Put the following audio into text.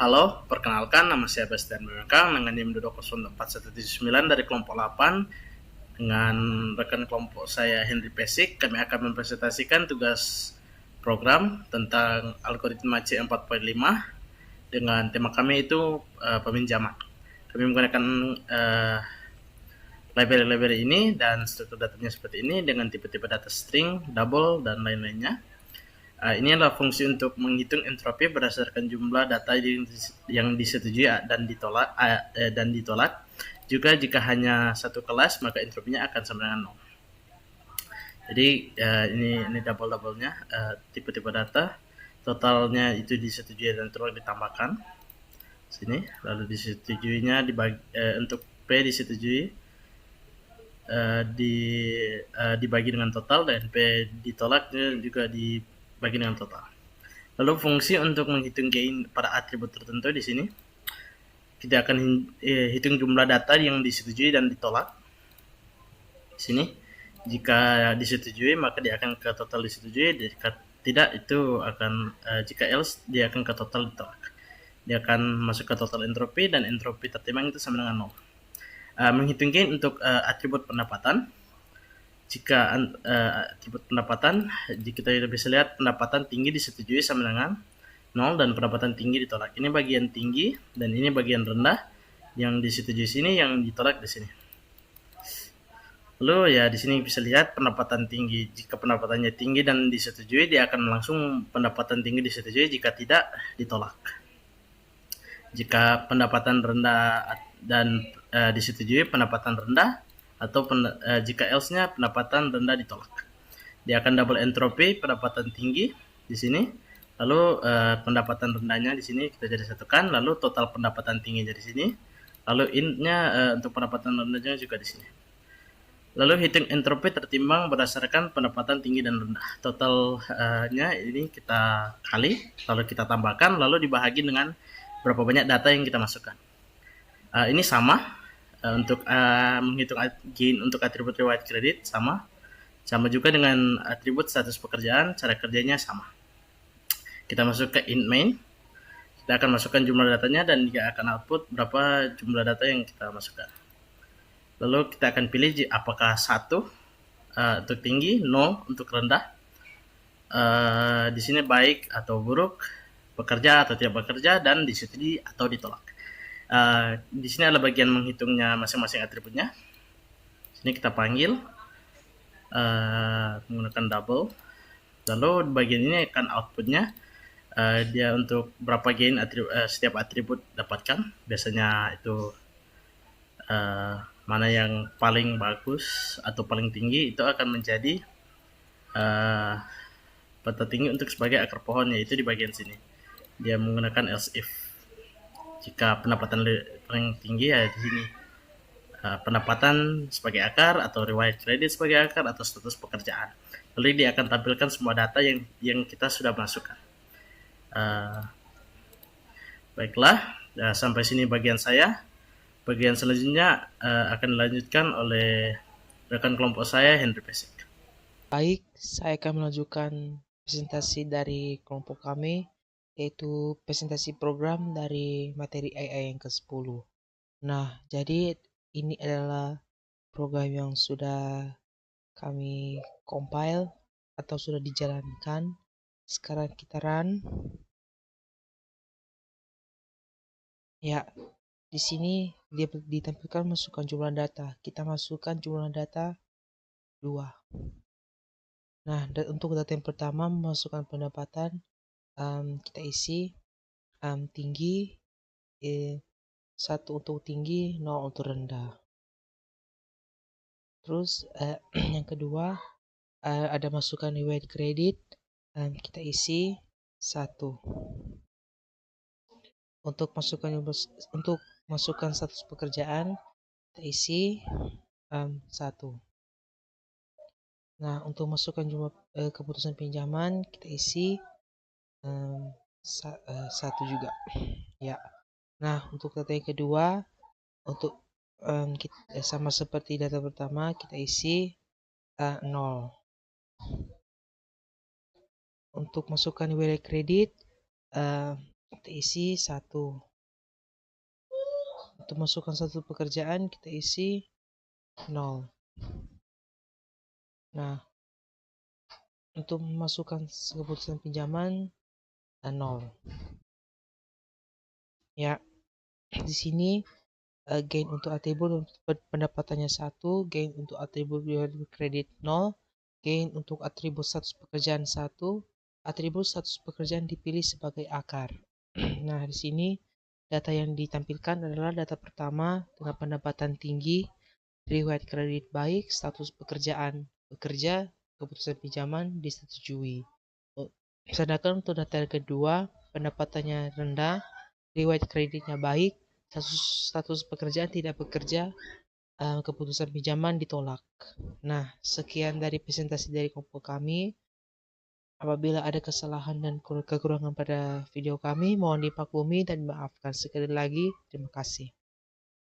Halo, perkenalkan nama saya Bastian Bimekang dengan NIM 204.179 dari kelompok 8 dengan rekan kelompok saya Henry Pesik. Kami akan mempresentasikan tugas program tentang algoritma C4.5 dengan tema kami itu peminjaman. Kami menggunakan library ini dan struktur datanya seperti ini dengan tipe-tipe data string, double, dan lain-lainnya. Ini adalah fungsi untuk menghitung entropi berdasarkan jumlah data yang disetujui dan ditolak. Juga jika hanya satu kelas, maka entropinya akan sama dengan 0. Jadi ini double-doublenya, tipe-tipe data. Totalnya itu disetujui dan ditolak ditambahkan. Sini, lalu disetujuinya untuk P disetujui dibagi dengan total, dan P ditolak juga dibagi dengan total. Lalu fungsi untuk menghitung gain pada atribut tertentu di sini, kita akan hitung jumlah data yang disetujui dan ditolak. Di sini, jika disetujui maka dia akan ke total disetujui, jika tidak itu akan jika else dia akan ke total ditolak. Dia akan masuk ke total entropi dan entropi tertimbang itu sama dengan 0. Menghitung gain untuk atribut pendapatan. Jika atribut pendapatan, jika kita bisa lihat pendapatan tinggi disetujui sama dengan 0 dan pendapatan tinggi ditolak. Ini bagian tinggi dan ini bagian rendah, yang disetujui sini, yang ditolak di sini. Lalu ya di sini bisa lihat pendapatan tinggi. Jika pendapatannya tinggi dan disetujui, dia akan langsung pendapatan tinggi disetujui, jika tidak ditolak. Jika pendapatan rendah dan disetujui pendapatan rendah, atau jika else-nya pendapatan rendah ditolak. Dia akan double entropi pendapatan tinggi di sini, lalu pendapatan rendahnya di sini kita jadi satukan, lalu total pendapatan tingginya di sini, lalu int-nya untuk pendapatan rendahnya juga di sini. Lalu hitung entropi tertimbang berdasarkan pendapatan tinggi dan rendah. Totalnya ini kita kali, lalu kita tambahkan, lalu dibahagi dengan berapa banyak data yang kita masukkan. Ini sama untuk menghitung gain untuk atribut riwayat kredit, sama juga dengan atribut status pekerjaan. Cara kerjanya sama. Kita masuk ke int main, kita akan masukkan jumlah datanya dan dia akan output berapa jumlah data yang kita masukkan. Lalu kita akan pilih apakah 1 untuk tinggi, 0 untuk rendah. Di sini baik atau buruk, bekerja atau tidak bekerja, dan disetujui atau ditolak. Di sini adalah bagian menghitungnya masing-masing atributnya. Sini kita panggil menggunakan double. Lalu bagian ini akan outputnya dia untuk berapa gain setiap atribut dapatkan. Biasanya itu mana yang paling bagus atau paling tinggi, itu akan menjadi peta tinggi untuk sebagai akar pohon, yaitu di bagian sini. Dia menggunakan else if. Jika pendapatan paling tinggi ya di sini pendapatan sebagai akar, atau riwayat kredit sebagai akar, atau status pekerjaan. Lalu dia akan tampilkan semua data yang kita sudah masukkan. Baiklah, sampai sini bagian saya. Bagian selanjutnya akan dilanjutkan oleh rekan kelompok saya, Henry Pesik. Baik, saya akan melanjutkan presentasi dari kelompok kami, yaitu presentasi program dari materi AI yang ke-10. Nah, jadi ini adalah program yang sudah kami compile atau sudah dijalankan. Sekarang kita run. Ya, di sini dia ditampilkan masukkan jumlah data. Kita masukkan jumlah data 2. Nah, untuk data yang pertama memasukkan pendapatan, kita isi tinggi 1 untuk tinggi, 0 untuk rendah. Terus yang kedua ada masukan riwayat kredit, kita isi 1. Untuk masukkan status pekerjaan kita isi 1. Nah, untuk masukkan jumlah keputusan pinjaman kita isi 1 juga. Ya. Nah, untuk data yang kedua, untuk sama seperti data pertama kita isi 0. Untuk masukkan riwayat kredit kita isi 1. Untuk masukkan satu pekerjaan kita isi 0. Nah, untuk memasukkan keputusan pinjaman 0. Ya, di sini gain untuk atribut pendapatannya 1, gain untuk atribut kredit 0, gain untuk atribut status pekerjaan 1, atribut status pekerjaan dipilih sebagai akar. Nah, di sini data yang ditampilkan adalah data pertama dengan pendapatan tinggi, riwayat kredit baik, status pekerjaan bekerja, keputusan pinjaman disetujui. Sedangkan untuk data yang kedua, pendapatannya rendah, riwayat kreditnya baik, status pekerjaan tidak bekerja, keputusan pinjaman ditolak. Nah, sekian dari presentasi dari kelompok kami. Apabila ada kesalahan dan kekurangan pada video kami, mohon dimaklumi dan dimaafkan. Sekali lagi, terima kasih.